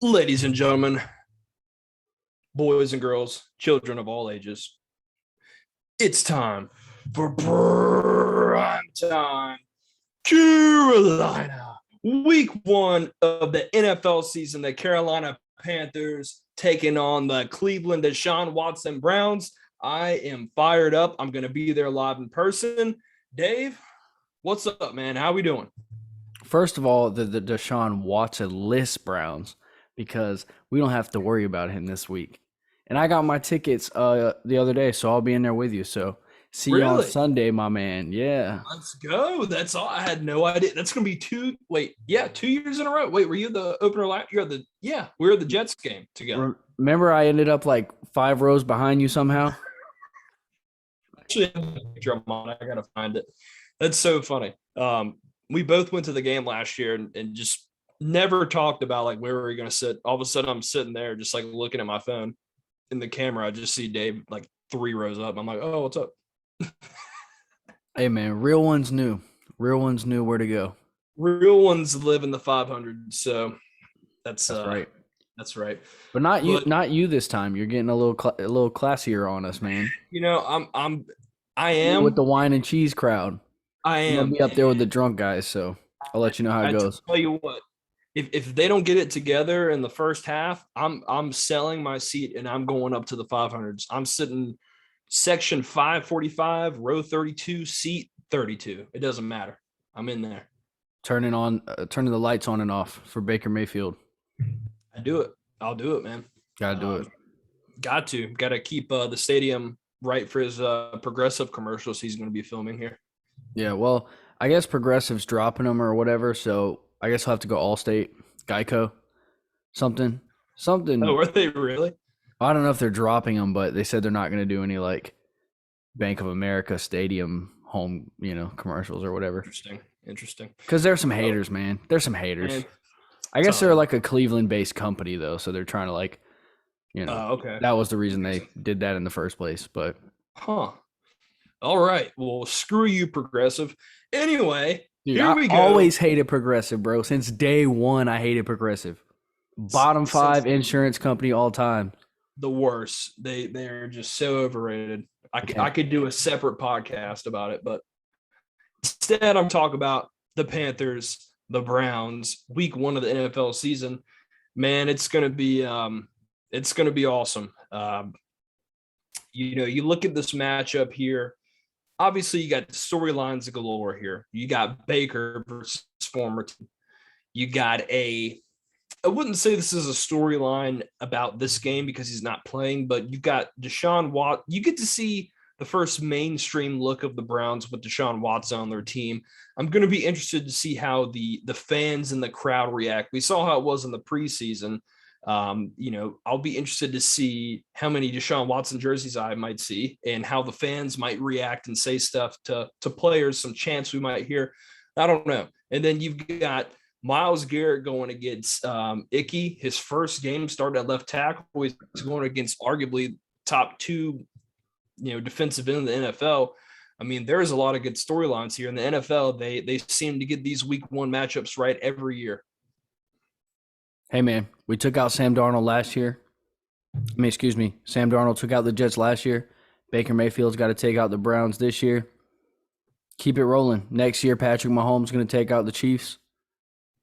Ladies and gentlemen, boys and girls, children of all ages, it's time for prime time Carolina. Week one of the NFL season, the Carolina Panthers taking on the Cleveland Deshaun Watson Browns. I am fired up. I'm going to be there live in person. Dave, what's up, man? How we doing? First of all, the Deshaun Watson-less Browns, because we don't have to worry about him this week. And I got my tickets the other day, so I'll be in there with you. So see you on Sunday, my man. Yeah. Let's go. That's all. I had no idea. That's going to be 2 years in a row. Wait, were you the opener last year? We were the Jets game together. Remember I ended up like 5 rows behind you somehow? Actually, I have a picture of mine. I got to find it. That's so funny. We both went to the game last year and just never talked about like where we were going to sit. All of a sudden, I'm sitting there just like looking at my phone in the camera. I just see Dave like 3 rows up. I'm like, oh, what's up? Hey, man, real ones knew. Real ones knew where to go. Real ones live in the 500. So that's right. That's right. But not you this time. You're getting a little classier on us, man. You know, I am with the wine and cheese crowd. I am. I'm gonna be up there with the drunk guys, so I'll let you know how it goes. Tell you what, if they don't get it together in the first half, I'm selling my seat and I'm going up to the 500s. I'm sitting section 545, row 32, seat 32. It doesn't matter. I'm in there. Turning the lights on and off for Baker Mayfield. I do it. I'll do it, man. Gotta do it. Got to keep the stadium right for his Progressive commercials he's going to be filming here. Yeah, well, I guess Progressive's dropping them or whatever, so I guess I'll have to go Allstate, Geico, something. Oh, are they really? I don't know if they're dropping them, but they said they're not going to do any like Bank of America Stadium home, commercials or whatever. Interesting. Because there's some haters, man. There's some haters. Man. I guess they're like a Cleveland-based company though, so they're trying to okay. That was the reason they did that in the first place, but. Huh. All right. Well, screw you, Progressive. Anyway, dude, here we go. I always hated Progressive, bro. Since day one, I hated Progressive. Bottom 5 insurance company all time. The worst. They're just so overrated. I could do a separate podcast about it, but instead I'm talking about the Panthers, the Browns, week 1 of the NFL season. Man, it's gonna be awesome. You look at this matchup here. Obviously, you got storylines galore here. You got Baker versus former team. You got I wouldn't say this is a storyline about this game because he's not playing, but you've got Deshaun Watson. You get to see the first mainstream look of the Browns with Deshaun Watson on their team. I'm going to be interested to see how the fans and the crowd react. We saw how it was in the preseason. I'll be interested to see how many Deshaun Watson jerseys I might see and how the fans might react and say stuff to players, some chants we might hear. I don't know. And then you've got Myles Garrett going against Icky. His first game started at left tackle. He's going against arguably top 2, defensive end in the NFL. I mean, there's a lot of good storylines here in the NFL. They seem to get these week 1 matchups right every year. Hey, man, we took out Sam Darnold last year. Sam Darnold took out the Jets last year. Baker Mayfield's got to take out the Browns this year. Keep it rolling. Next year, Patrick Mahomes is going to take out the Chiefs.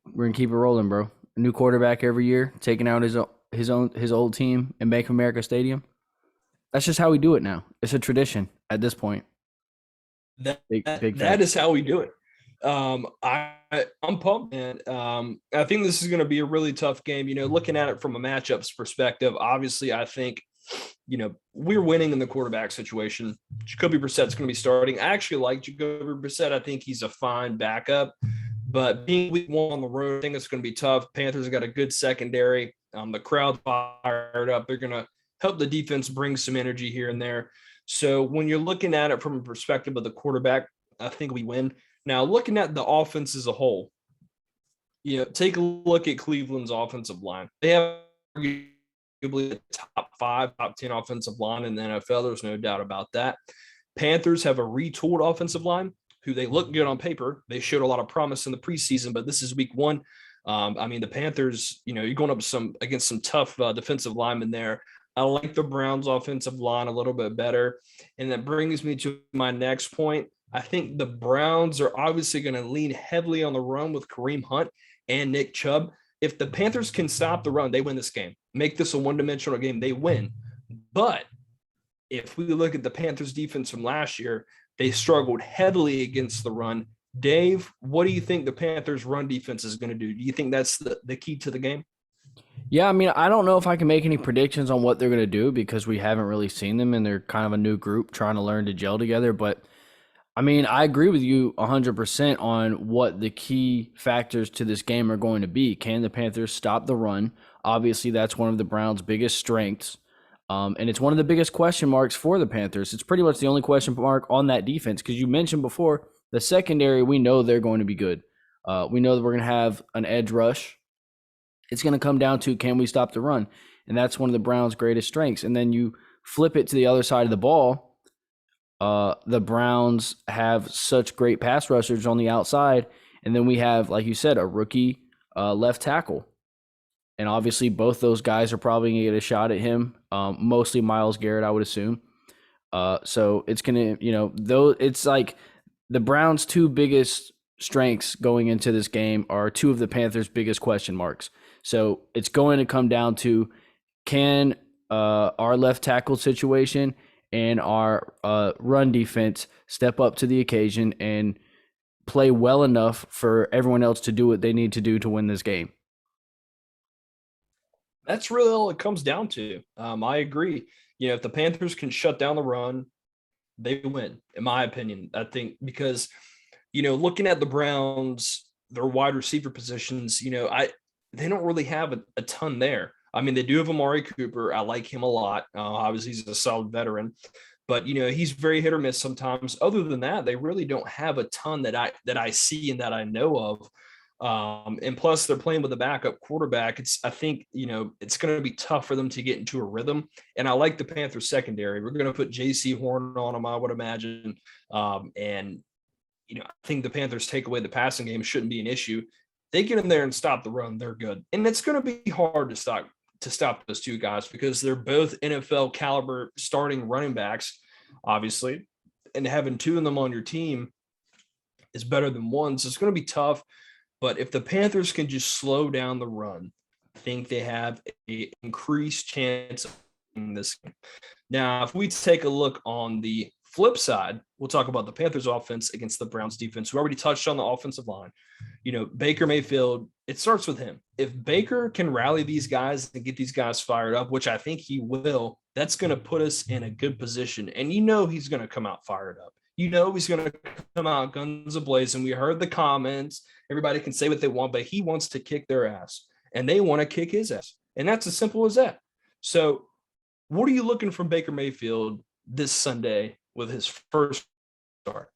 We're going to keep it rolling, bro. A new quarterback every year, taking out his old team in Bank of America Stadium. That's just how we do it now. It's a tradition at this point. That is how we do it. I'm pumped, man. I think this is going to be a really tough game. Looking at it from a matchups perspective, obviously, I think, we're winning in the quarterback situation. Jacoby Brissett's going to be starting. I actually like Jacoby Brissett. I think he's a fine backup, but being week 1 on the road, I think it's going to be tough. Panthers have got a good secondary. The crowd fired up. They're going to help the defense bring some energy here and there. So when you're looking at it from a perspective of the quarterback, I think we win. Now, looking at the offense as a whole, take a look at Cleveland's offensive line. They have arguably the top 5, top 10 offensive line in the NFL. There's no doubt about that. Panthers have a retooled offensive line who they look good on paper. They showed a lot of promise in the preseason, but this is week 1. I mean, the Panthers, you're going up against some tough defensive linemen there. I like the Browns' offensive line a little bit better. And that brings me to my next point. I think the Browns are obviously going to lean heavily on the run with Kareem Hunt and Nick Chubb. If the Panthers can stop the run, they win this game. Make this a one-dimensional game, they win. But if we look at the Panthers defense from last year, they struggled heavily against the run. Dave, what do you think the Panthers run defense is going to do? Do you think that's the key to the game? Yeah, I mean, I don't know if I can make any predictions on what they're going to do because we haven't really seen them and they're kind of a new group trying to learn to gel together. But I mean, I agree with you 100% on what the key factors to this game are going to be. Can the Panthers stop the run? Obviously, that's one of the Browns' biggest strengths. And it's one of the biggest question marks for the Panthers. It's pretty much the only question mark on that defense because you mentioned before the secondary, we know they're going to be good. We know that we're going to have an edge rush. It's going to come down to can we stop the run? And that's one of the Browns' greatest strengths. And then you flip it to the other side of the ball. The Browns have such great pass rushers on the outside. And then we have, like you said, a rookie left tackle. And obviously both those guys are probably going to get a shot at him. Mostly Myles Garrett, I would assume. So it's going to, though it's like the Browns' two biggest strengths going into this game are two of the Panthers' biggest question marks. So it's going to come down to can our left tackle situation and our run defense step up to the occasion and play well enough for everyone else to do what they need to do to win this game. That's really all it comes down to. I agree. If the Panthers can shut down the run, they win, in my opinion. I think because, looking at the Browns, their wide receiver positions, they don't really have a ton there. I mean, they do have Amari Cooper. I like him a lot. Obviously, he's a solid veteran, but he's very hit or miss sometimes. Other than that, they really don't have a ton that I see and that I know of. And plus, they're playing with a backup quarterback. I think it's going to be tough for them to get into a rhythm. And I like the Panthers secondary. We're going to put J.C. Horn on them, I would imagine. And I think the Panthers take away the passing game shouldn't be an issue. They get in there and stop the run, they're good. And it's going to be hard to stop those two guys because they're both NFL caliber starting running backs, obviously. And having two of them on your team is better than one. So it's going to be tough. But if the Panthers can just slow down the run, I think they have an increased chance of winning this game. Now, if we take a look on the flip side, we'll talk about the Panthers offense against the Browns defense. We already touched on the offensive line. Baker Mayfield, it starts with him. If Baker can rally these guys and get these guys fired up, which I think he will, that's going to put us in a good position. And he's going to come out fired up. He's going to come out guns ablazing. We heard the comments. Everybody can say what they want, but he wants to kick their ass, and they want to kick his ass. And that's as simple as that. So what are you looking from Baker Mayfield this Sunday with his first start?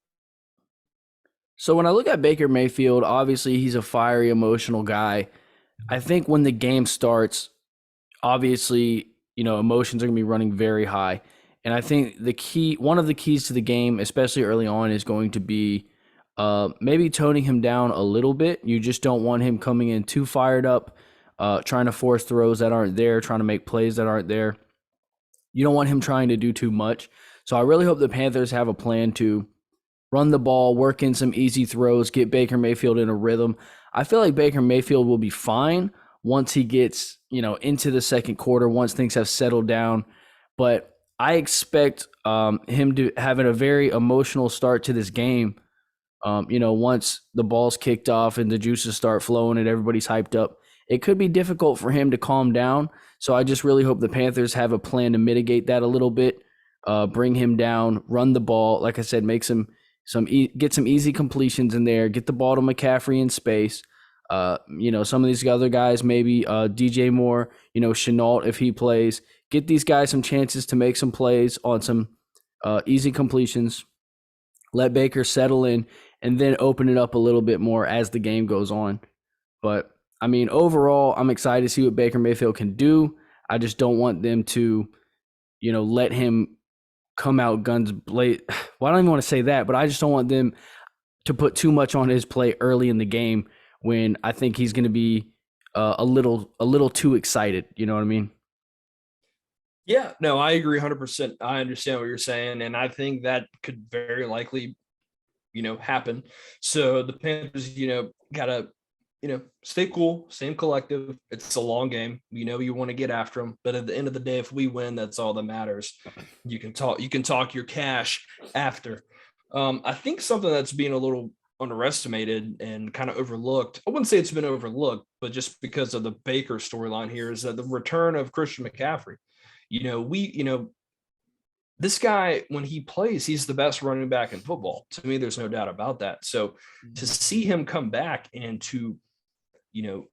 So when I look at Baker Mayfield, obviously he's a fiery, emotional guy. I think when the game starts, obviously, emotions are going to be running very high. And I think one of the keys to the game, especially early on, is going to be maybe toning him down a little bit. You just don't want him coming in too fired up, trying to force throws that aren't there, trying to make plays that aren't there. You don't want him trying to do too much. So I really hope the Panthers have a plan to run the ball, work in some easy throws, get Baker Mayfield in a rhythm. I feel like Baker Mayfield will be fine once he gets, into the second quarter, once things have settled down. But I expect him to having a very emotional start to this game. Once the ball's kicked off and the juices start flowing and everybody's hyped up, it could be difficult for him to calm down. So I just really hope the Panthers have a plan to mitigate that a little bit, bring him down, run the ball. Like I said, make get some easy completions in there, get the ball to McCaffrey in space. Some of these other guys, maybe DJ Moore, Chenault if he plays, get these guys some chances to make some plays on some easy completions. Let Baker settle in and then open it up a little bit more as the game goes on. But I mean, overall, I'm excited to see what Baker Mayfield can do. I just don't want them to, let him come out guns blazing. Well, I don't even want to say that, but I just don't want them to put too much on his plate early in the game when I think he's going to be a little too excited. You know what I mean? Yeah, no, I agree 100%. I understand what you're saying, and I think that could very likely, happen. So the Panthers, gotta, stay cool, same collective. It's a long game. You want to get after them, but at the end of the day, if we win, that's all that matters. You can talk your cash after. I think something that's being a little underestimated and kind of overlooked. I wouldn't say it's been overlooked, but just because of the Baker storyline here is that the return of Christian McCaffrey. This guy, when he plays, he's the best running back in football. To me, there's no doubt about that. So to see him come back and to, you know,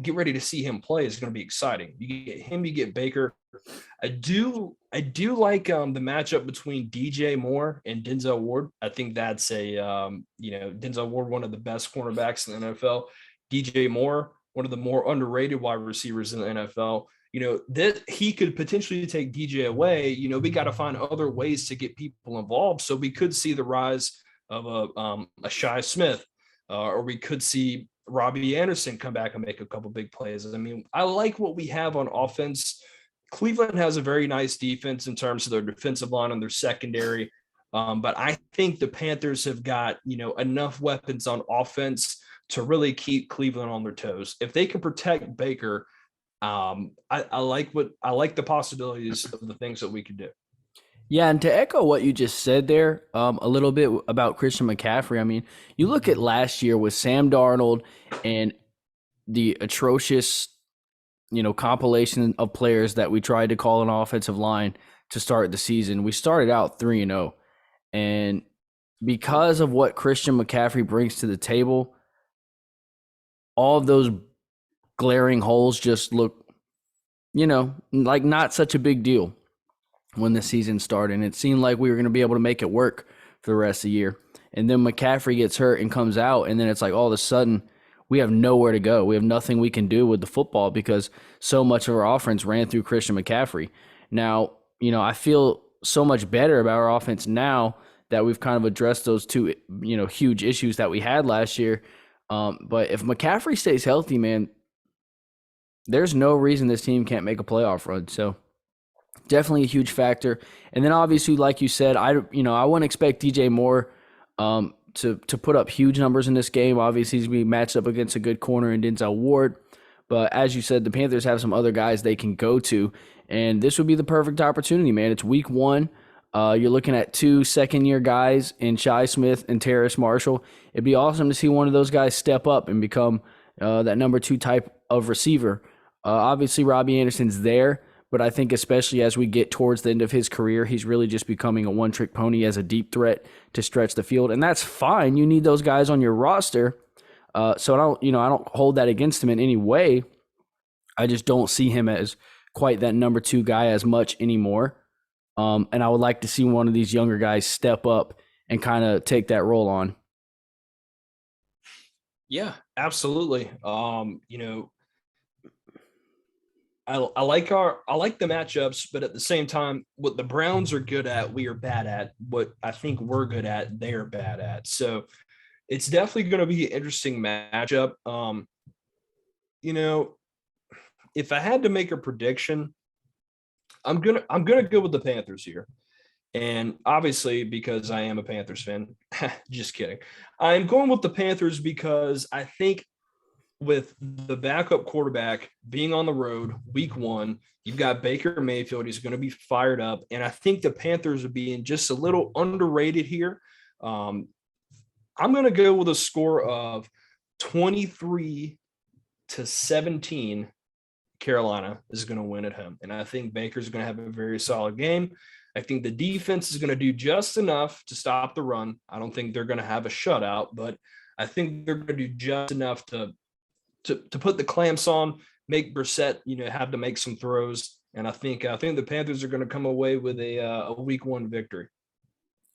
get ready to see him play is going to be exciting. You get him, you get Baker. I do like the matchup between DJ Moore and Denzel Ward. I think that's Denzel Ward, one of the best cornerbacks in the NFL. DJ Moore, one of the more underrated wide receivers in the NFL. That he could potentially take DJ away. We got to find other ways to get people involved. So we could see the rise of a Shy Smith, or we could see Robbie Anderson come back and make a couple big plays. I mean, I like what we have on offense. Cleveland has a very nice defense in terms of their defensive line and their secondary. But I think the Panthers have got, enough weapons on offense to really keep Cleveland on their toes. If they can protect Baker, I like the possibilities of the things that we could do. Yeah, and to echo what you just said there, a little bit about Christian McCaffrey. I mean, you look at last year with Sam Darnold and the atrocious, compilation of players that we tried to call an offensive line to start the season. We started out 3-0, and because of what Christian McCaffrey brings to the table, all of those glaring holes just look, like not such a big deal when the season started. And it seemed like we were going to be able to make it work for the rest of the year. And then McCaffrey gets hurt and comes out, and then it's like all of a sudden we have nowhere to go. We have nothing we can do with the football because so much of our offense ran through Christian McCaffrey. Now, I feel so much better about our offense now that we've kind of addressed those two, huge issues that we had last year. But if McCaffrey stays healthy, man, there's no reason this team can't make a playoff run. So definitely a huge factor. And then obviously, like you said, I wouldn't expect DJ Moore to put up huge numbers in this game. Obviously, he's going to be matched up against a good corner in Denzel Ward. But as you said, the Panthers have some other guys they can go to. And this would be the perfect opportunity, man. It's week 1. You're looking at 2 second-year guys in Shy Smith and Terrace Marshall. It'd be awesome to see one of those guys step up and become that number 2 type of receiver. Obviously, Robbie Anderson's there, but I think especially as we get towards the end of his career, he's really just becoming a one-trick pony as a deep threat to stretch the field, and that's fine. You need those guys on your roster, so I don't hold that against him in any way. I just don't see him as quite that number 2 guy as much anymore, and I would like to see one of these younger guys step up and kind of take that role on. Yeah, absolutely. I like the matchups, but at the same time, what the Browns are good at, we are bad at. What I think we're good at, they're bad at. So it's definitely going to be an interesting matchup. If I had to make a prediction, I'm gonna go with the Panthers here. And obviously, because I am a Panthers fan, just kidding. I'm going with the Panthers because I think with the backup quarterback being on the road week 1, you've got Baker Mayfield. He's going to be fired up. And I think the Panthers are being just a little underrated here. I'm going to go with a score of 23-17. Carolina is going to win at home. And I think Baker's going to have a very solid game. I think the defense is going to do just enough to stop the run. I don't think they're going to have a shutout, but I think they're going to do just enough to put the clamps on, make Brissett, have to make some throws. And I think the Panthers are going to come away with a week 1 victory.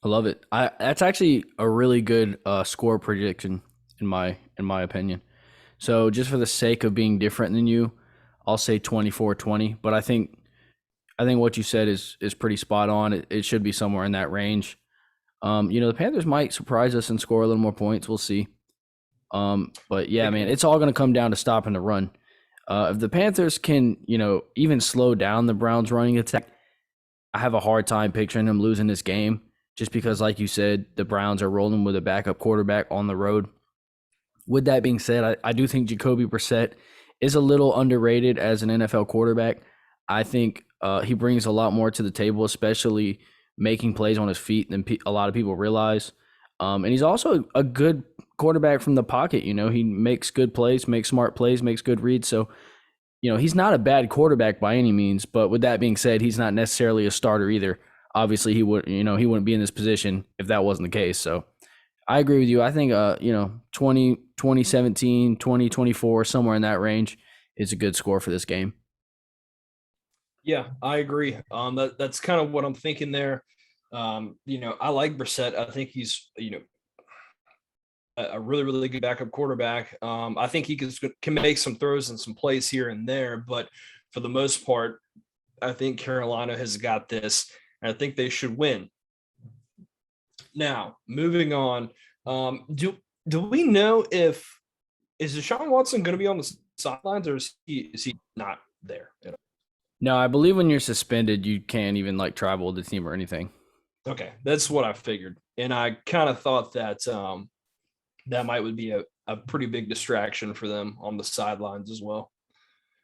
I love it. That's actually a really good score prediction in my opinion. So just for the sake of being different than you, I'll say 24-20. But I think what you said is pretty spot on. It should be somewhere in that range. The Panthers might surprise us and score a little more points. We'll see. But yeah, man, it's all going to come down to stopping the run. If the Panthers can, even slow down the Browns' running attack, I have a hard time picturing them losing this game just because, like you said, the Browns are rolling with a backup quarterback on the road. With that being said, I do think Jacoby Brissett is a little underrated as an NFL quarterback. I think he brings a lot more to the table, especially making plays on his feet than a lot of people realize. And he's also a good quarterback from the pocket. He makes good plays, makes smart plays, makes good reads. So, he's not a bad quarterback by any means. But with that being said, he's not necessarily a starter either. Obviously, he wouldn't be in this position if that wasn't the case. So I agree with you. I think, 2017, 2024, somewhere in that range is a good score for this game. Yeah, I agree. That's kind of what I'm thinking there. I like Brissett. I think he's, a really, really good backup quarterback. I think he can make some throws and some plays here and there, but for the most part, I think Carolina has got this, and I think they should win. Now, moving on, do we know if is Deshaun Watson going to be on the sidelines, or is he not there at all? No, I believe when you're suspended, you can't even travel with the team or anything. Okay, that's what I figured, and I kind of thought that that would be a pretty big distraction for them on the sidelines as well.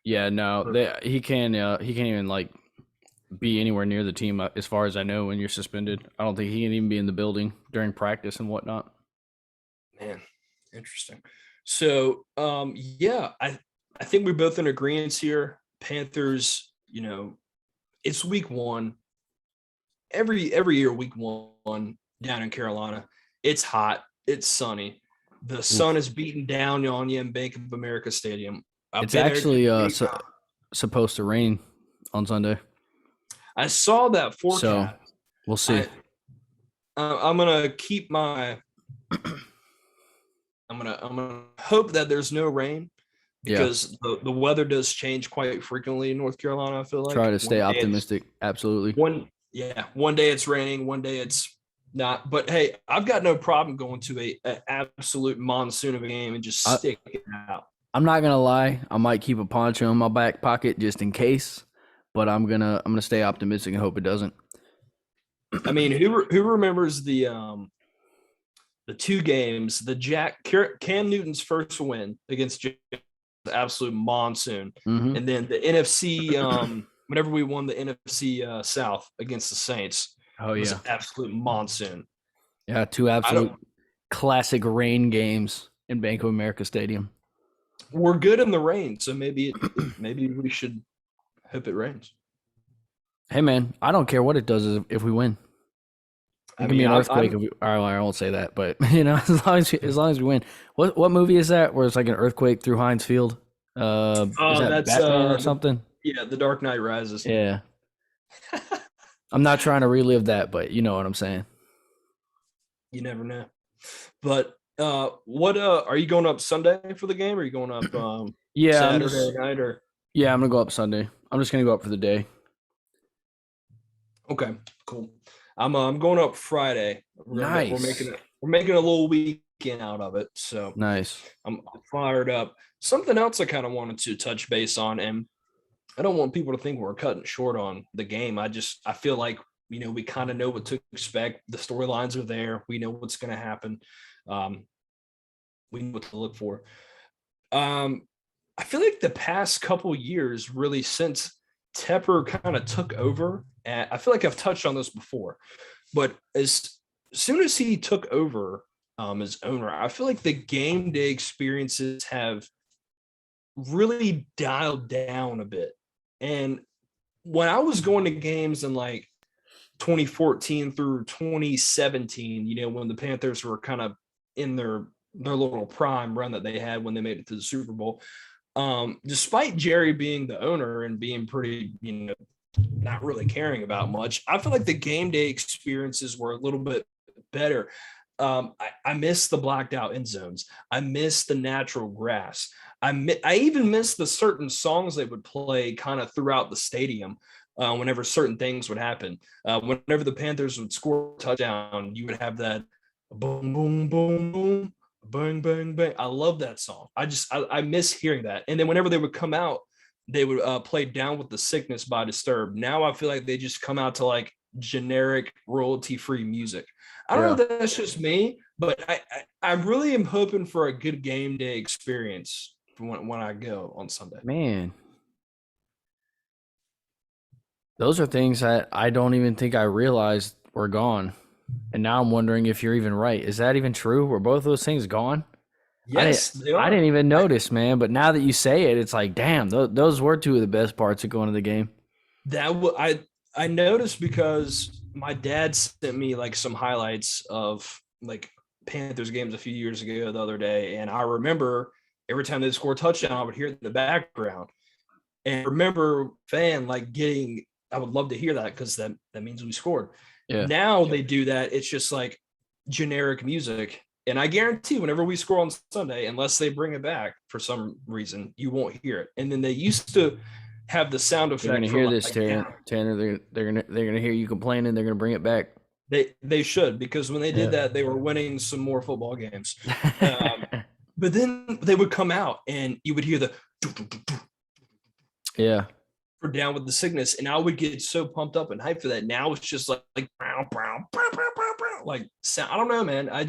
Yeah, no, he can't even be anywhere near the team as far as I know when you're suspended. I don't think he can even be in the building during practice and whatnot. Man, interesting. So, yeah, I think we're both in agreement here. Panthers, it's week one. Every year, week one down in Carolina, it's hot, it's sunny. The sun is beating down on you in Bank of America Stadium. It's actually supposed to rain on Sunday. I saw that forecast. So we'll see. I'm gonna keep my. I'm gonna hope that there's no rain because the weather does change quite frequently in North Carolina. I feel like try to stay optimistic. Absolutely. One day it's raining, one day it's not. But hey, I've got no problem going to an absolute monsoon of a game and just stick it out. I'm not gonna lie. I might keep a poncho in my back pocket just in case, but I'm gonna stay optimistic and hope it doesn't. I mean, who remembers the two games, Cam Newton's first win against the absolute monsoon, and then the NFC whenever we won the NFC South against the Saints. Oh, it was an absolute monsoon. Yeah, two absolute classic rain games in Bank of America Stadium. We're good in the rain, so maybe we should hope it rains. Hey, man, I don't care what it does if we win. It can be an earthquake. I won't say that, but as long as we win. What movie is that? Where it's like an earthquake through Heinz Field? Is that Batman or something? Yeah, The Dark Knight Rises. Yeah. I'm not trying to relive that, but you know what I'm saying. You never know. But what are you going up Sunday for the game? Or are you going up Saturday night or? Yeah, I'm gonna go up Sunday. I'm just gonna go up for the day. Okay, cool. I'm going up Friday. Nice. We're making a little weekend out of it. So nice. I'm fired up. Something else I kind of wanted to touch base on, and I don't want people to think we're cutting short on the game. I feel like we kind of know what to expect. The storylines are there. We know what's going to happen. We know what to look for. I feel like the past couple years, really, since Tepper kind of took over, and I feel like I've touched on this before, but as soon as he took over as owner, I feel like the game day experiences have really dialed down a bit. And when I was going to games in 2014 through 2017, when the Panthers were kind of in their little prime run that they had when they made it to the Super Bowl, despite Jerry being the owner and being pretty, not really caring about much, I feel like the game day experiences were a little bit better. I miss the blacked out end zones. I miss the natural grass. I even miss the certain songs they would play kind of throughout the stadium whenever certain things would happen. Whenever the Panthers would score a touchdown, you would have that boom, boom, boom, boom, Bang, bang, bang. I love that song. I miss hearing that. And then whenever they would come out, they would play Down with the Sickness by Disturbed. Now I feel like they just come out to like generic royalty free music. I don't Yeah, know if that's just me, but I really am hoping for a good game day experience when I go on Sunday. man. Those are things that I don't even think I realized were gone. And now I'm wondering if you're even right. Is that even true? Were both those things gone? I didn't Yes, they I are. didn't even notice, man. But now that you say it, it's like, damn, those were two of the best parts of going to the game. I noticed because my dad sent me like some highlights of like Panthers games a few years ago the other day, and I remember every time they score a touchdown, I would hear it in the background, and I remember fan like getting. I would love to hear that because that means we scored. Yeah. Now they do that. It's just like generic music. And I guarantee whenever we score on Sunday, unless they bring it back for some reason, you won't hear it. And then they used to have the sound You're gonna effect for hear this, like Tanner. They're gonna hear you complaining. They're gonna bring it back. they should, because when they did Yeah. that, they were winning some more football games. Um, but then they would come out and you would hear the Yeah. for Down with the Sickness, and I would get so pumped up and hyped for that. Now it's just like brown, brown, brown, brown, brown, brown, like sound. I don't know, man. I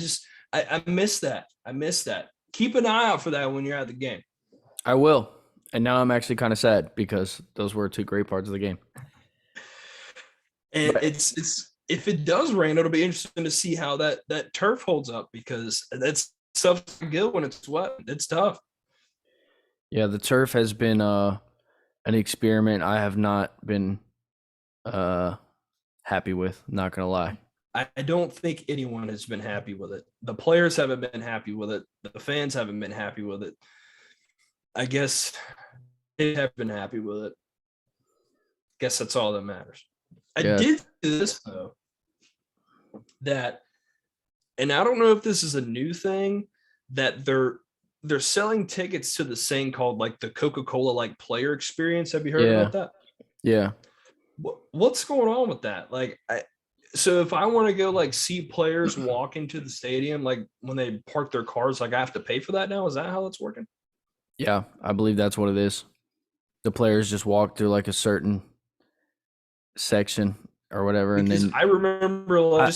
miss that. I miss that. Keep an eye out for that when you're at the game. I will. And now I'm actually kind of sad because those were two great parts of the game. And But it's if it does rain, it'll be interesting to see how that turf holds up, because that's stuff good when it's wet. It's tough. yeah, the turf has been an experiment I have not been happy with, not gonna lie. I don't think anyone has been happy with it. The players haven't been happy with it. The fans haven't been happy with it. I guess they have been happy with it. Guess that's all that matters. I Yeah. did this though, that, and I don't know if this is a new thing, that they're selling tickets to this thing called like the Coca-Cola like player experience. Have you heard Yeah. about that? Yeah. What's going on with that? Like, so if I want to go like see players walk into the stadium, like when they park their cars, like I have to pay for that now. Is that how that's working? Yeah, I believe that's what it is. The players just walk through like a certain section or whatever, and Because then I remember like,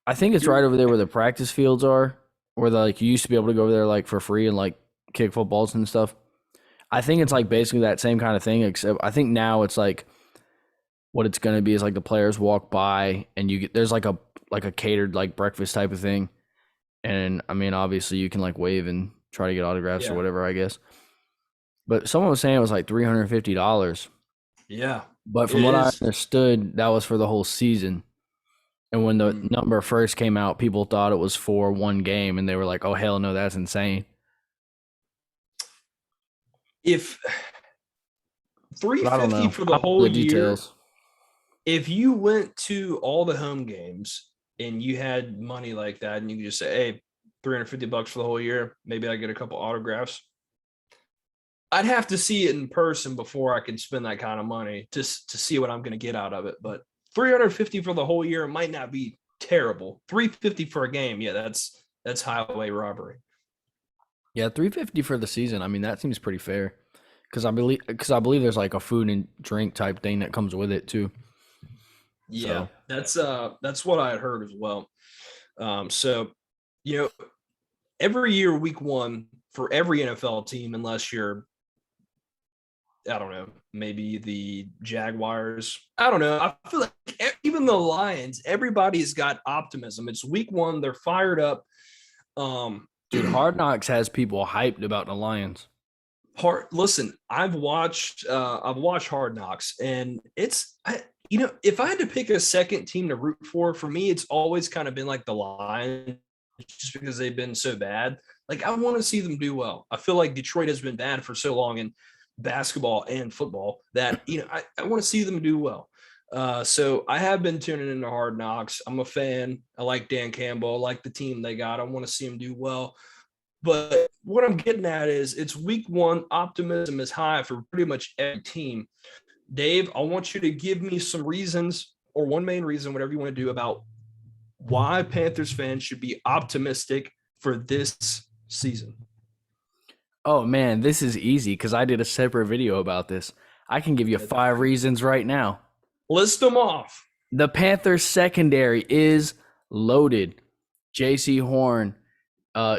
I, I think it's right over there where the practice fields are, where like you used to be able to go over there like for free and like kick footballs and stuff. I think it's like basically that same kind of thing, except I think now it's like what it's gonna be is like the players walk by and you get there's like a catered like breakfast type of thing. And I mean obviously you can like wave and try to get autographs or yeah, whatever, I guess. But someone was saying it was like $350. yeah, But it from what I is. understood, that was for the whole season. And when the Mm. number first came out, people thought it was for one game, and they were like, "Oh hell no, that's insane." If But I don't 350 know. for the I'll know whole the year, details. if you went to all the home games and you had money like that, and you could just say, "Hey, $350 for the whole year, maybe I get a couple autographs." I'd have to see it in person before I can spend that kind of money just to see what I'm going to get out of it. But 350 for the whole year might not be terrible. 350 for a game, yeah, that's highway robbery. Yeah, 350 for the season. I mean, that seems pretty fair. Because I believe there's like a food and drink type thing that comes with it too. Yeah, So that's what I had heard as well. So you know, every year week one for every NFL team, unless you're, I don't know, maybe the Jaguars. I don't know. I feel like even the Lions, everybody's got optimism. It's week one, they're fired up. dude, Hard Knocks has people hyped about the Lions. Listen, I've watched Hard Knocks, and if I had to pick a second team to root for me, it's always kind of been like the Lions, just because they've been so bad. Like, I want to see them do well. I feel like Detroit has been bad for so long in basketball and football that I want to see them do well. So I have been tuning into Hard Knocks. I'm a fan. I like Dan Campbell. I like the team they got. I want to see them do well. But what I'm getting at is it's week one. Optimism is high for pretty much every team. Dave, I want you to give me some reasons, or one main reason, whatever you want to do, about why Panthers fans should be optimistic for this season? Oh man, this is easy because I did a separate video about this. I can give you 5 reasons right now. List them off. The Panthers secondary is loaded. J.C. Horn,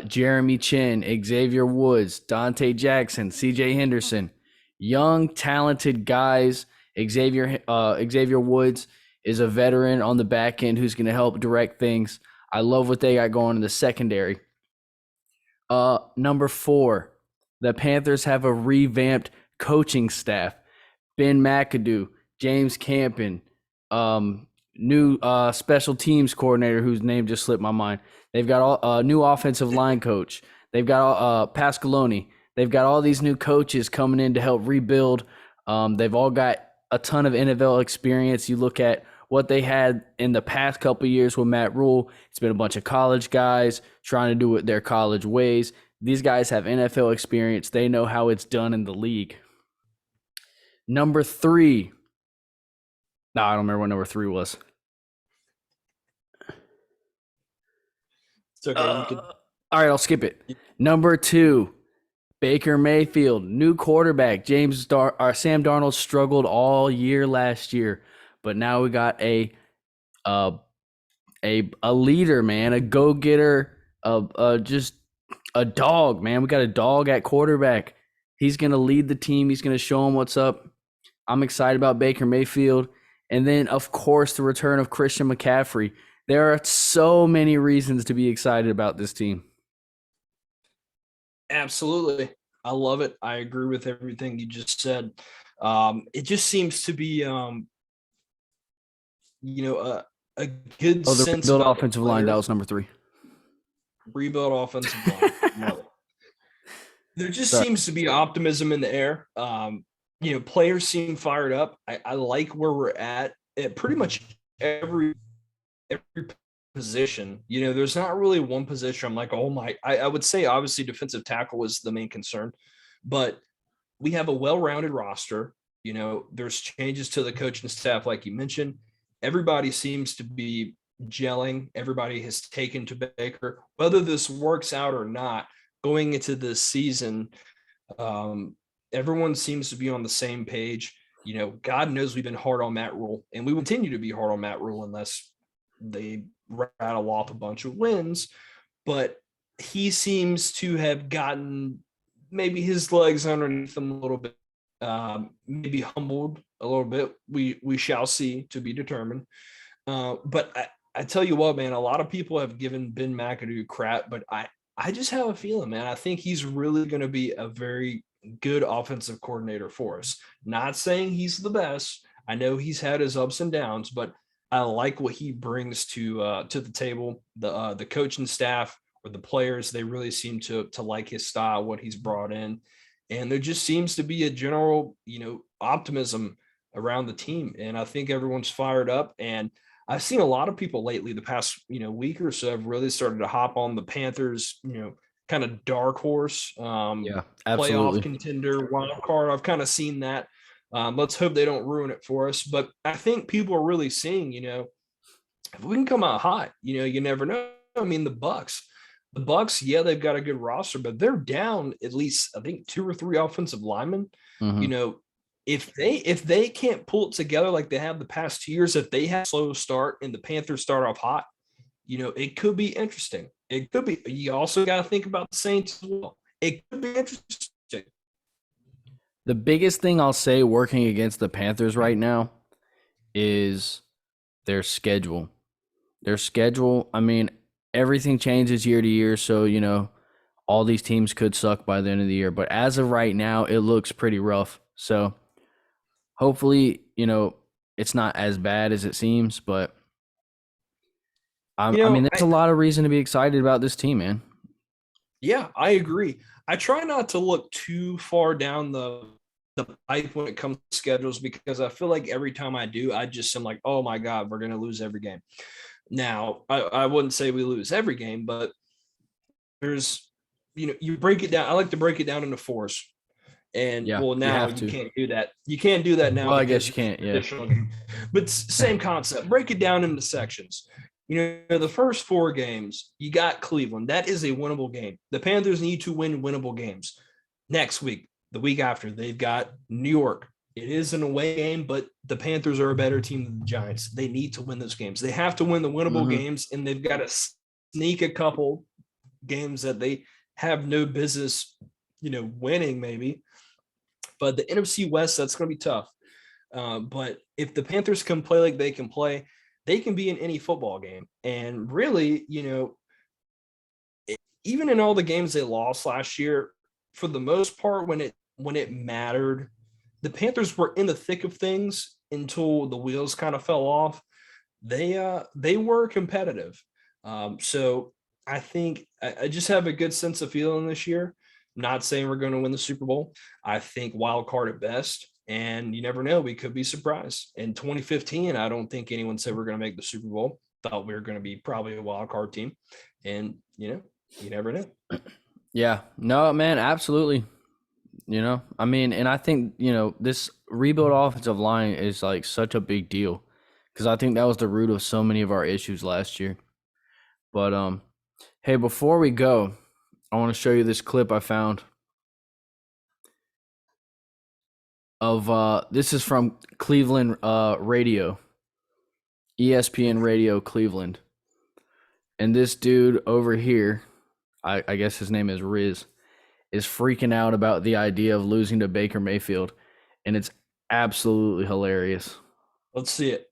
Jeremy Chin, Xavier Woods, Dante Jackson, C.J. Henderson, young, talented guys. Xavier Woods is a veteran on the back end who's going to help direct things. I love what they got going in the secondary. Number 4, the Panthers have a revamped coaching staff. Ben McAdoo, James Campen, new special teams coordinator whose name just slipped my mind. They've got new offensive line coach. They've got Pascaloni. They've got all these new coaches coming in to help rebuild. They've all got a ton of NFL experience. You look at what they had in the past couple of years with Matt Rule. It's been a bunch of college guys trying to do it their college ways. These guys have NFL experience. They know how it's done in the league. Number 3. No, I don't remember what number 3 was. It's okay. All right, I'll skip it. Number 2, Baker Mayfield, new quarterback. Sam Darnold struggled all year last year, but now we got a leader, man, a go-getter, just a dog, man. We got a dog at quarterback. He's going to lead the team. He's going to show them what's up. I'm excited about Baker Mayfield. And then, of course, the return of Christian McCaffrey. There are so many reasons to be excited about this team. Absolutely. I love it. I agree with everything you just said. It just seems to be, a good the sense rebuild of offensive line. That was number 3. Rebuild offensive line. Love it. There just seems to be optimism in the air. Players seem fired up. I like where we're at pretty much every position. There's not really one position I'm like, oh my. I would say obviously defensive tackle is the main concern, but we have a well-rounded roster. There's changes to the coaching staff, like you mentioned. Everybody seems to be gelling. Everybody has taken to Baker. Whether this works out or not, going into this season, everyone seems to be on the same page. God knows we've been hard on Matt Rule, and we will continue to be hard on Matt Rule unless they rattle off a bunch of wins. But he seems to have gotten maybe his legs underneath him a little bit, maybe humbled a little bit. We shall see, to be determined. But I tell you what, man, a lot of people have given Ben McAdoo crap, but I just have a feeling, man, I think he's really going to be a very good offensive coordinator for us. Not saying he's the best. I know he's had his ups and downs, but I like what he brings to the table. The coaching staff or the players, they really seem to like his style, what he's brought in. And there just seems to be a general, optimism around the team. And I think everyone's fired up. And I've seen a lot of people lately, the past, week or so, have really started to hop on the Panthers, kind of dark horse, playoff contender, wild card. I've kind of seen that. Let's hope they don't ruin it for us. But I think people are really seeing, if we can come out hot, you never know. I mean, the Bucks, they've got a good roster, but they're down at least, I think, 2 or 3 offensive linemen. Mm-hmm. If they can't pull it together like they have the past 2 years, if they have a slow start and the Panthers start off hot, it could be interesting. It could be. You also got to think about the Saints as well. It could be interesting. The biggest thing I'll say working against the Panthers right now is their schedule. I mean, everything changes year to year, so, all these teams could suck by the end of the year. But as of right now, it looks pretty rough. So hopefully, it's not as bad as it seems, but I mean, there's a lot of reason to be excited about this team, man. Yeah, I agree. I try not to look too far down the pipe when it comes to schedules, because I feel like every time I do, I just am like, oh my God, we're going to lose every game. Now, I wouldn't say we lose every game, but there's, you break it down. I like to break it down into 4s. And now you can't do that. You can't do that now. Well, I guess you can't. Yeah. But same concept. Break it down into sections. The first 4 games, you got Cleveland. That is a winnable game. The Panthers need to win winnable games. Next week, the week after, they've got New York. It is an away game, but the Panthers are a better team than the Giants. They need to win those games. They have to win the winnable games, and they've got to sneak a couple games that they have no business, winning maybe. But the NFC West, that's going to be tough. But if the Panthers can play like they can play, they can be in any football game. And really, even in all the games they lost last year, for the most part, when it mattered, the Panthers were in the thick of things until the wheels kind of fell off. They were competitive. So I think I just have a good sense of feeling this year. I'm not saying we're going to win the Super Bowl. I think wild card at best. And you never know, we could be surprised. In 2015, I don't think anyone said we're going to make the Super Bowl. Thought we were going to be probably a wild card team. And, you never know. Yeah. No, man, absolutely. I mean, and I think, this rebuild offensive line is like such a big deal because I think that was the root of so many of our issues last year. But, hey, before we go, I want to show you this clip I found of this is from Cleveland radio, ESPN Radio Cleveland. And this dude over here, I guess his name is Riz, is freaking out about the idea of losing to Baker Mayfield. And it's absolutely hilarious. Let's see it.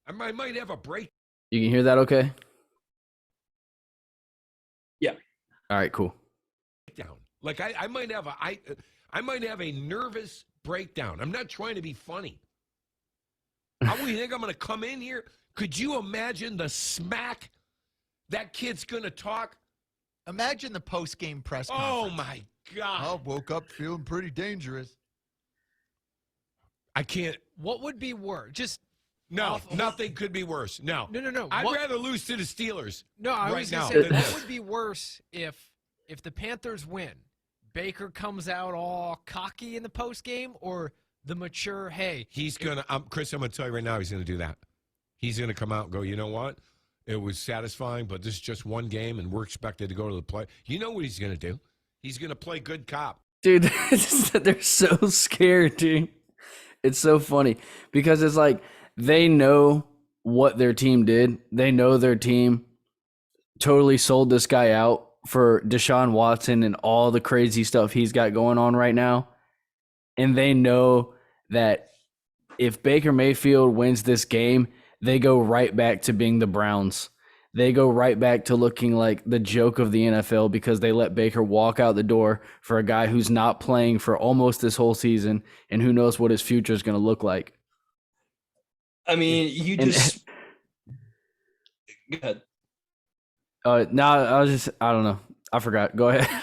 I might have a break. You can hear that okay? Yeah. All right, cool. Down. Like I might have a nervous breakdown. I'm not trying to be funny. How do you think I'm going to come in here? Could you imagine the smack that kid's going to talk? Imagine the post-game press conference. Oh, my God. I woke up feeling pretty dangerous. I can't. What would be worse? Nothing could be worse. No. No. I'd rather lose to the Steelers. No, I right was now. going to say, what would be worse if the Panthers win? Baker comes out all cocky in the post game, or the mature, hey. He's going to, Chris, I'm going to tell you right now, he's going to do that. He's going to come out and go, you know what? It was satisfying, but this is just one game, and we're expected to go to the play. You know what he's going to do? He's going to play good cop. Dude, they're so scared, dude. It's so funny because it's like they know what their team did. They know their team totally sold this guy out for Deshaun Watson and all the crazy stuff he's got going on right now. And they know that if Baker Mayfield wins this game, they go right back to being the Browns. They go right back to looking like the joke of the NFL because they let Baker walk out the door for a guy who's not playing for almost this whole season and who knows what his future is going to look like. I mean, go ahead. I don't know. I forgot. Go ahead.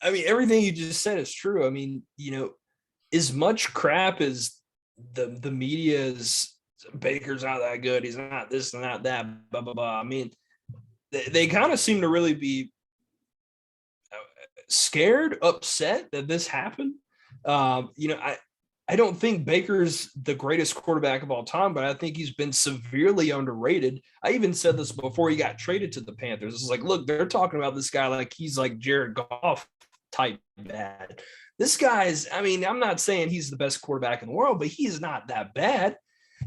I mean, everything you just said is true. I mean, as much crap as the media is, Baker's not that good, he's not this and not that, blah, blah, blah. I mean, they kind of seem to really be scared, upset that this happened. I don't think Baker's the greatest quarterback of all time, but I think he's been severely underrated. I even said this before he got traded to the Panthers. It's like, look, they're talking about this guy like he's like Jared Goff type bad. This guy's, I'm not saying he's the best quarterback in the world, but he's not that bad.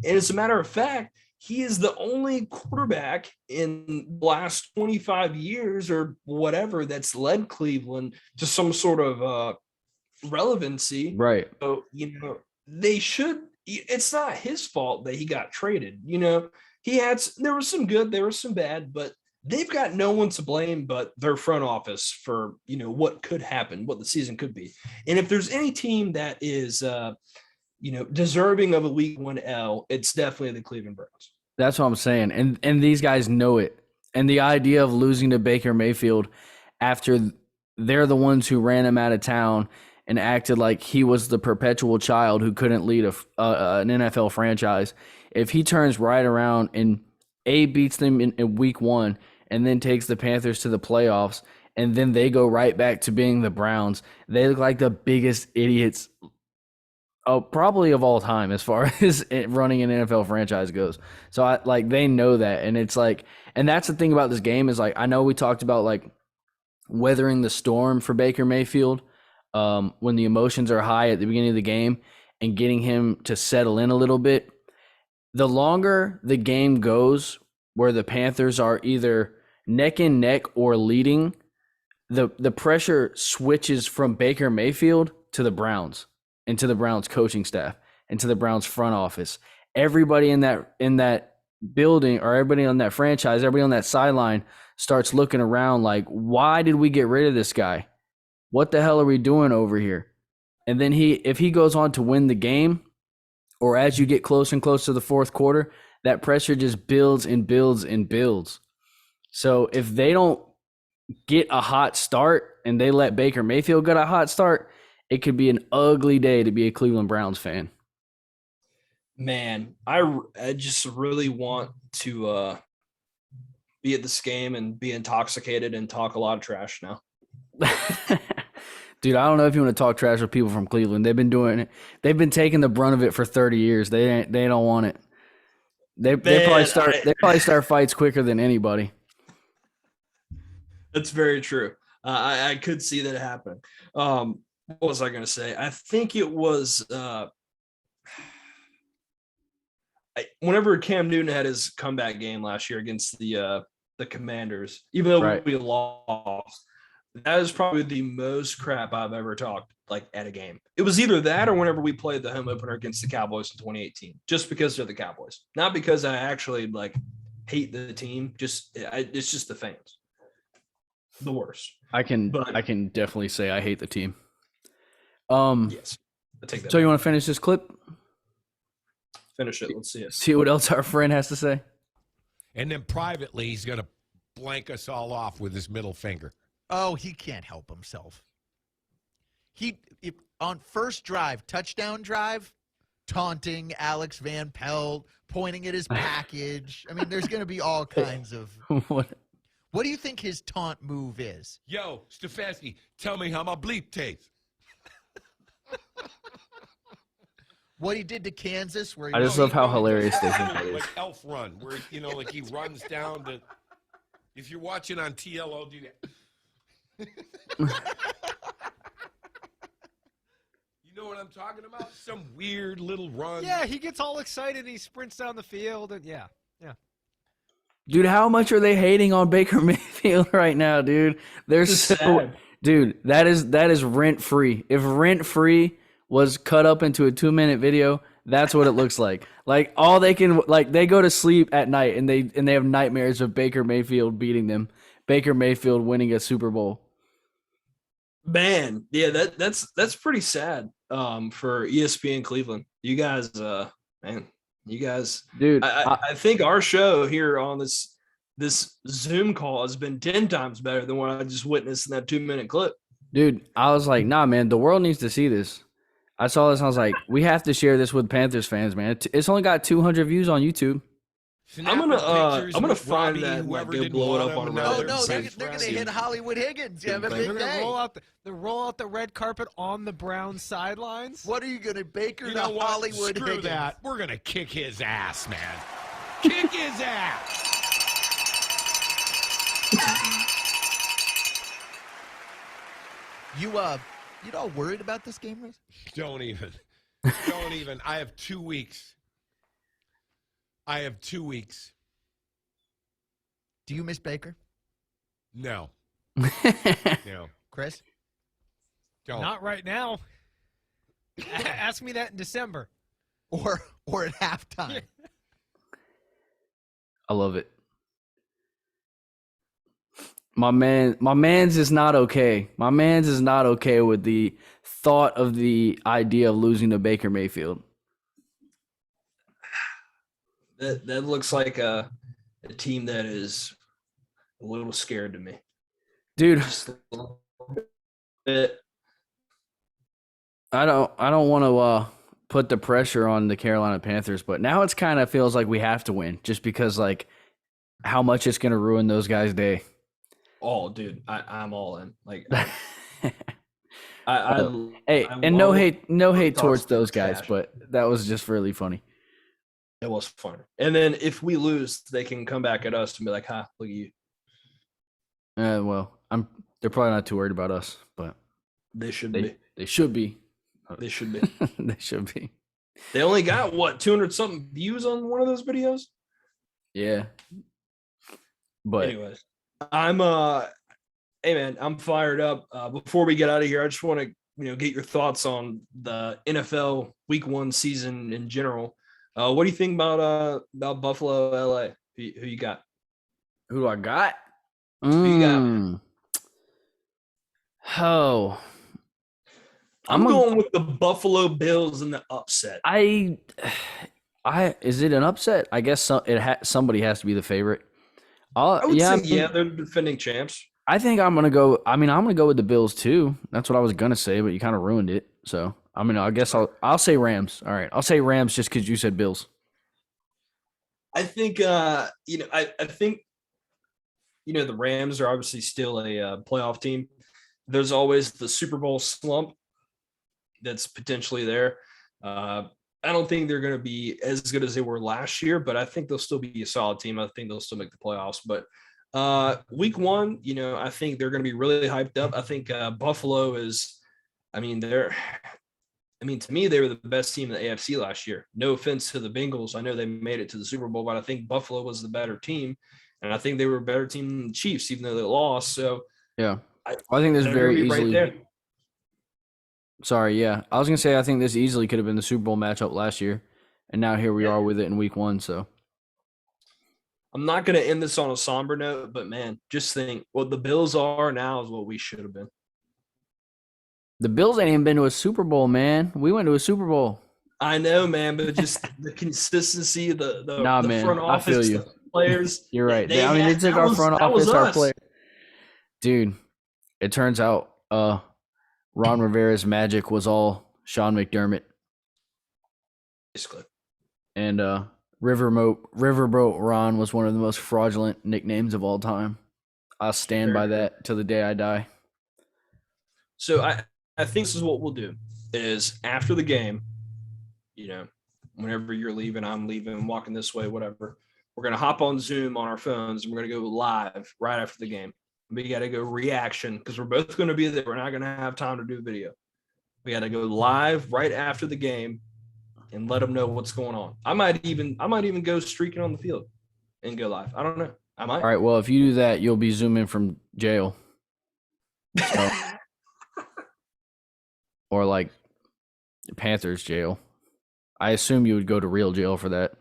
And as a matter of fact, he is the only quarterback in the last 25 years or whatever that's led Cleveland to some sort of relevancy. Right. So, they should, it's not his fault that he got traded. There was some good, there was some bad, but they've got no one to blame but their front office for, what could happen, what the season could be. And if there's any team that is, deserving of a week 1 L, it's definitely the Cleveland Browns. That's what I'm saying. And these guys know it. And the idea of losing to Baker Mayfield after they're the ones who ran him out of town and acted like he was the perpetual child who couldn't lead an NFL franchise. If he turns right around and beats them in week 1 and then takes the Panthers to the playoffs and then they go right back to being the Browns, they look like the biggest idiots Oh, probably of all time as far as running an NFL franchise goes. So they know that, and it's like, and that's the thing about this game is like I know we talked about like weathering the storm for Baker Mayfield when the emotions are high at the beginning of the game and getting him to settle in a little bit. The longer the game goes, where the Panthers are either neck and neck or leading, the pressure switches from Baker Mayfield to the Browns and to the Browns coaching staff and to the Browns front office. Everybody in that building or everybody on that franchise, everybody on that sideline starts looking around like, why did we get rid of this guy? What the hell are we doing over here? And then if he goes on to win the game, or as you get close and close to the fourth quarter, that pressure just builds and builds and builds. So if they don't get a hot start and they let Baker Mayfield get a hot start, it could be an ugly day to be a Cleveland Browns fan. Man, I just really want to be at this game and be intoxicated and talk a lot of trash now. Dude, I don't know if you want to talk trash with people from Cleveland. They've been doing it. They've been taking the brunt of it for 30 years. They don't want it. They probably start fights quicker than anybody. That's very true. I could see that happen. What was I going to say? I think it was whenever Cam Newton had his comeback game last year against the Commanders, even though we lost, that is probably the most crap I've ever talked like at a game. It was either that or whenever we played the home opener against the Cowboys in 2018, just because they're the Cowboys, not because I actually like hate the team. It's just the fans. The worst. I can definitely say I hate the team. Yes. I take that. So you want to finish this clip? Finish it. Let's see it. See what else our friend has to say. And then privately, he's going to blank us all off with his middle finger. Oh, he can't help himself. On first drive, touchdown drive, taunting Alex Van Pelt, pointing at his package. I mean, there's going to be all kinds of. What do you think his taunt move is? Yo, Stefanski, tell me how my bleep tastes. What he did to Kansas, where I just love how hilarious they think that is. Like Elf Run, where like he runs down to. If you're watching on TL, I'll do that. You know what I'm talking about? Some weird little run. Yeah, he gets all excited and he sprints down the field and yeah. Dude, how much are they hating on Baker Mayfield right now, dude? They're so sad. Dude, that is rent free. If rent free was cut up into a 2-minute video, that's what it looks like. Like all they can they go to sleep at night and they have nightmares of Baker Mayfield beating them. Baker Mayfield winning a Super Bowl. Man, yeah, that's pretty sad for ESPN Cleveland. You guys, man, you guys, dude. I think our show here on this Zoom call has been 10 times better than what I just witnessed in that 2-minute clip. Dude, I was like, nah, man, the world needs to see this. I saw this and I was like, we have to share this with Panthers fans, man. It's only got 200 views on YouTube. I'm gonna find that and go blow it up on Reddit. Oh no, they're gonna hit Hollywood Higgins. Have a big They're day. gonna roll out the red carpet on the Browns sidelines. What are you gonna Baker You to know what? Hollywood Screw Higgins? that. We're gonna kick his ass, man. Kick his ass. You all worried about this game, Reese? Don't even. I have 2 weeks. Do you miss Baker? No. No. Chris? Don't. Not right now. Ask me that in December. Or at halftime. I love it. My man's is not okay. My man's is not okay with the thought of the idea of losing to Baker Mayfield. That looks like a team that is a little scared to me. Dude, Just a little bit. I don't want to put the pressure on the Carolina Panthers, but now it's kind of feels like we have to win just because like how much it's going to ruin those guys' day. Oh, dude, I'm all in. Like, Hey, I and no love hate talking towards those sports guys, cash. but that was just really funny. It was fun. And then if we lose, they can come back at us and be like, "Ha, look at you." Well, they're probably not too worried about us, but They should they be. they should be. They should be. They should be. They only got what 200 something views on one of those videos. Yeah. But Anyways, I'm hey man, I'm fired up. Before we get out of here, I just want to get your thoughts on the NFL Week 1 season in general. What do you think about Buffalo, LA? Who you got? who do I got? Who you got? Oh, I'm going with the Buffalo Bills in the upset. Is it an upset? I guess somebody has to be the favorite. I would say, they're defending champs. I think I'm gonna go. I'm gonna go with the Bills too. That's what I was gonna say, but you kind of ruined it. So I guess I'll say Rams. All right, I'll say Rams just because you said Bills. I think I think the Rams are obviously still a playoff team. There's always the Super Bowl slump that's potentially there. I don't think they're going to be as good as they were last year, but I think they'll still be a solid team. I think they'll still make the playoffs. But Week 1, I think they're going to be really hyped up. I think Buffalo is. To me, they were the best team in the AFC last year. No offense to the Bengals. I know they made it to the Super Bowl, but I think Buffalo was the better team. And I think they were a better team than the Chiefs, even though they lost. So, yeah, I think this very easily. Right, sorry, yeah. I was going to say I think this easily could have been the Super Bowl matchup last year. And now here we are with it in Week 1. So, I'm not going to end this on a somber note, but, man, just think what the Bills are now is what we should have been. The Bills ain't even been to a Super Bowl, man. We went to a Super Bowl. I know, man, but just the consistency, the front office, I feel you. The players. You're right. They took our front office, our players. Dude, it turns out Ron Rivera's magic was all Sean McDermott. Basically. And Riverboat Ron was one of the most fraudulent nicknames of all time. I'll stand by that till the day I die. So I think this is what we'll do is after the game, whenever you're leaving, I'm leaving, walking this way, whatever, we're going to hop on Zoom on our phones and we're going to go live right after the game. We got to go reaction because we're both going to be there. We're not going to have time to do video. We got to go live right after the game and let them know what's going on. I might even go streaking on the field and go live. I don't know. I might. All right. Well, if you do that, you'll be zooming from jail. So. Or like Panthers jail. I assume you would go to real jail for that.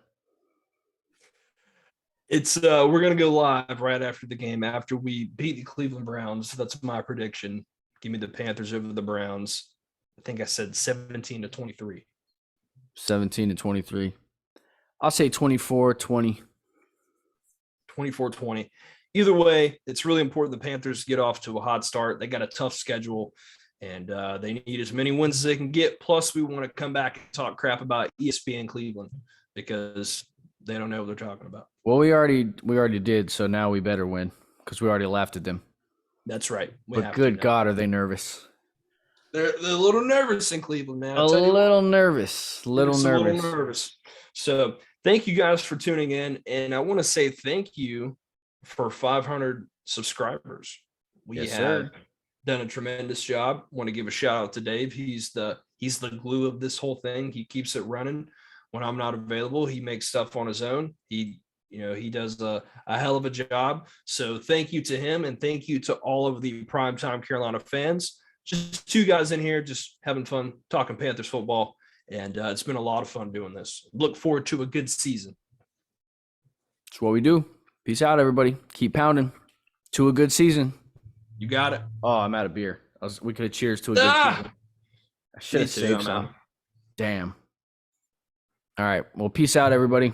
It's we're gonna go live right after the game after we beat the Cleveland Browns. That's my prediction. Give me the Panthers over the Browns. I think I said 17-23. 17-23. I'll say 24-20. 24-20. Either way, it's really important the Panthers get off to a hot start. They got a tough schedule. And they need as many wins as they can get. Plus, we want to come back and talk crap about ESPN Cleveland because they don't know what they're talking about. Well, we already did, so now we better win because we already laughed at them. That's right. But good God, are they nervous? They're a little nervous in Cleveland, man. A little nervous. So thank you guys for tuning in. And I want to say thank you for 500 subscribers. We have done a tremendous job. Want to give a shout out to Dave. He's the glue of this whole thing. He keeps it running when I'm not available. He makes stuff on his own. He does a hell of a job. So thank you to him, and thank you to all of the Primetime Carolina fans. Just two guys in here just having fun talking Panthers football, and it's been a lot of fun doing this. Look forward to a good season. That's what we do. Peace out, everybody. Keep pounding to a good season. You got it. Oh, I'm out of beer. We could have cheers to a good season. I should have saved some. Damn. All right. Well, peace out, everybody.